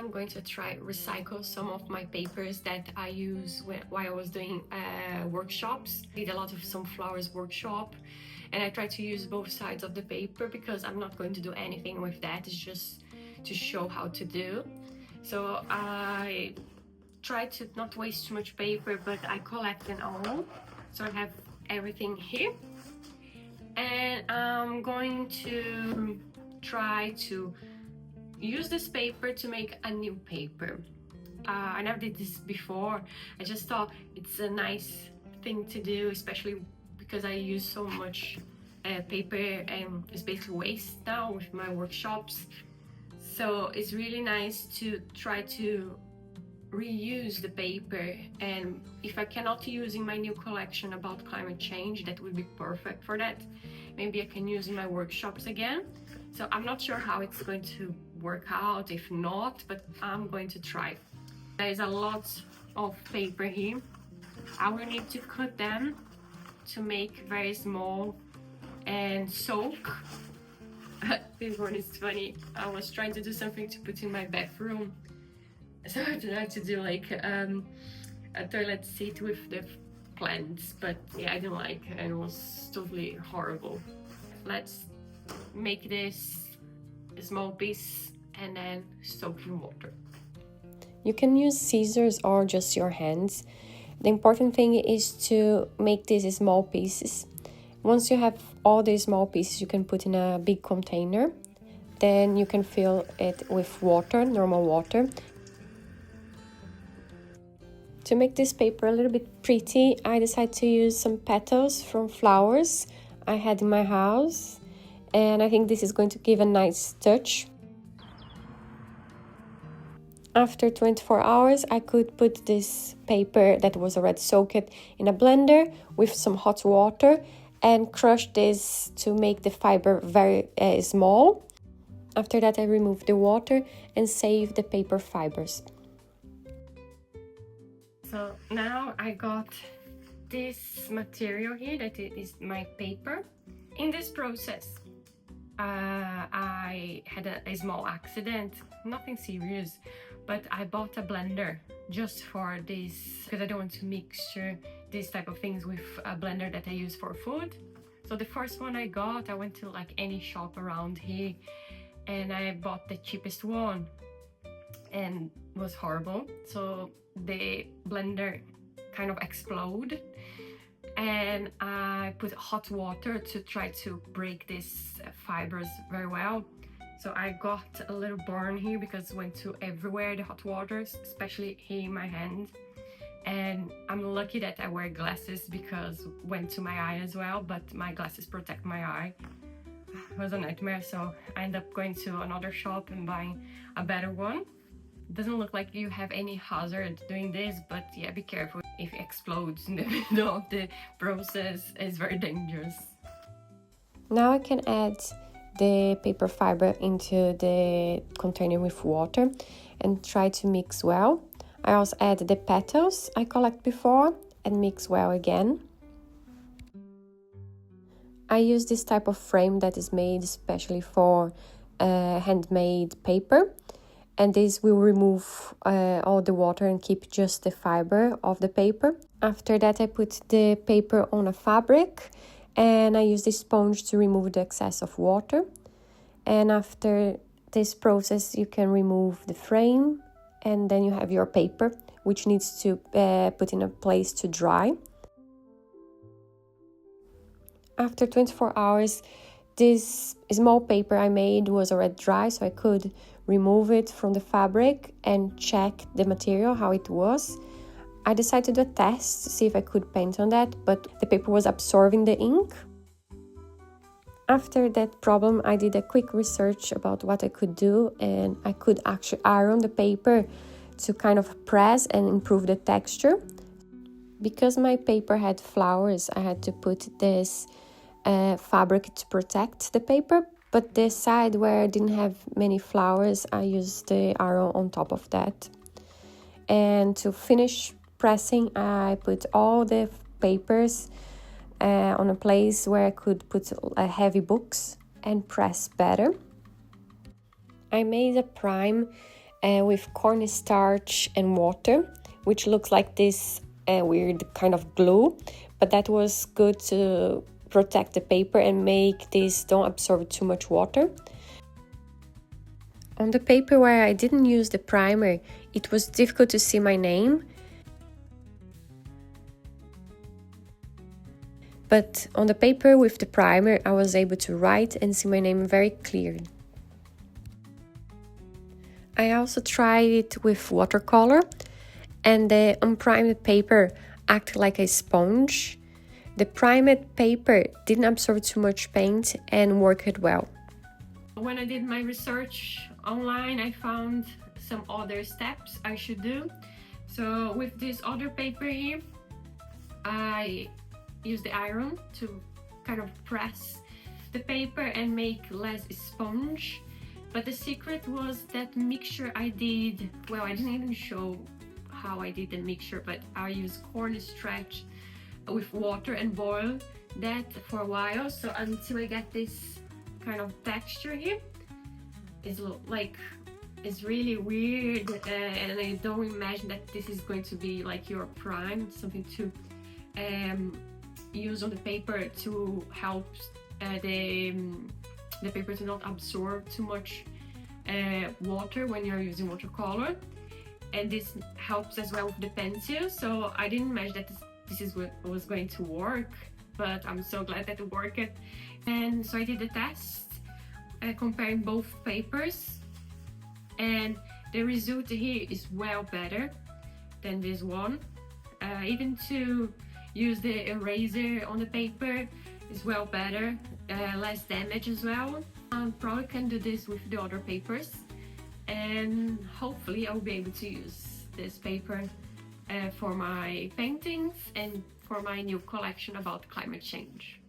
I'm going to try recycle some of my papers that I use while I was doing workshops. I did a lot of sunflowers workshop, and I try to use both sides of the paper because I'm not going to do anything with that. It's just to show how to do. So I try to not waste too much paper, but I collect them all. So I have everything here, and I'm going to try to use this paper to make a new paper. I never did this before. I just thought it's a nice thing to do, especially because I use so much paper and it's basically waste now with my workshops. So it's really nice to try to reuse the paper, and if I cannot use in my new collection about climate change, that would be perfect for that. Maybe I can use in my workshops again. So I'm not sure how it's going to work out, if not, but I'm going to try. There's a lot of paper here. I will need to cut them to make very small and soak. This one is funny. I was trying to do something to put in my bathroom, so I tried to do like a toilet seat with the plants, but yeah, I didn't like it and it was totally horrible. Let's make this a small piece and then soak in water. You can use scissors or just your hands. The important thing is to make these small pieces. Once you have all these small pieces, you can put in a big container. Then you can fill it with water, normal water. To make this paper a little bit pretty, I decided to use some petals from flowers I had in my house, and I think this is going to give a nice touch. After 24 hours, I could put this paper that was already soaked in a blender with some hot water and crush this to make the fiber very small. After that, I removed the water and saved the paper fibers. So now I got this material here that is my paper. In this process, I had a small accident, nothing serious, but I bought a blender just for this because I don't want to mixture these type of things with a blender that I use for food. So the first one I got, I went to like any shop around here and I bought the cheapest one, and it was horrible. So the blender kind of exploded, and I put hot water to try to break these fibers very well. So I got a little burn here because it went to everywhere, the hot waters, especially here in my hand. And I'm lucky that I wear glasses because it went to my eye as well, but my glasses protect my eye. It was a nightmare, so I ended up going to another shop and buying a better one. Doesn't look like you have any hazard doing this, but yeah, be careful. If it explodes in the middle of the process, it's very dangerous. Now I can add the paper fiber into the container with water and try to mix well. I also add the petals I collect before and mix well again. I use this type of frame that is made especially for handmade paper. And this will remove all the water and keep just the fiber of the paper. After that, I put the paper on a fabric and I use this sponge to remove the excess of water. And after this process, you can remove the frame and then you have your paper, which needs to put in a place to dry. After 24 hours, this small paper I made was already dry, so I could remove it from the fabric and check the material, how it was. I decided to do a test to see if I could paint on that, but the paper was absorbing the ink. After that problem, I did a quick research about what I could do, and I could actually iron the paper to kind of press and improve the texture. Because my paper had flowers, I had to put this fabric to protect the paper, but the side where I didn't have many flowers, I used the iron on top of that. And to finish pressing, I put all the papers on a place where I could put heavy books and press better. I made a prime with cornstarch and water, which looks like this weird kind of glue, but that was good to protect the paper and make this don't absorb too much water. On the paper where I didn't use the primer, it was difficult to see my name, but on the paper with the primer I was able to write and see my name very clearly. I also tried it with watercolor, and the unprimed paper acted like a sponge. The primed paper didn't absorb too much paint and worked well. When I did my research online, I found some other steps I should do. So with this other paper here, I use the iron to kind of press the paper and make less sponge. But the secret was that mixture I did. Well, I didn't even show how I did the mixture, but I used cornstarch with water and boil that for a while, so until I get this kind of texture here. It's like, it's really weird, and I don't imagine that this is going to be like your prime, something to use on the paper to help the paper to not absorb too much water when you're using watercolor. And this helps as well with the pencil, so I didn't imagine that this was going to work, but I'm so glad that it worked. And so I did the test comparing both papers, and the result here is well better than this one. Even to use the eraser on the paper is well better, less damage as well. Probably can do this with the other papers, and hopefully I'll be able to use this paper for my paintings and for my new collection about climate change.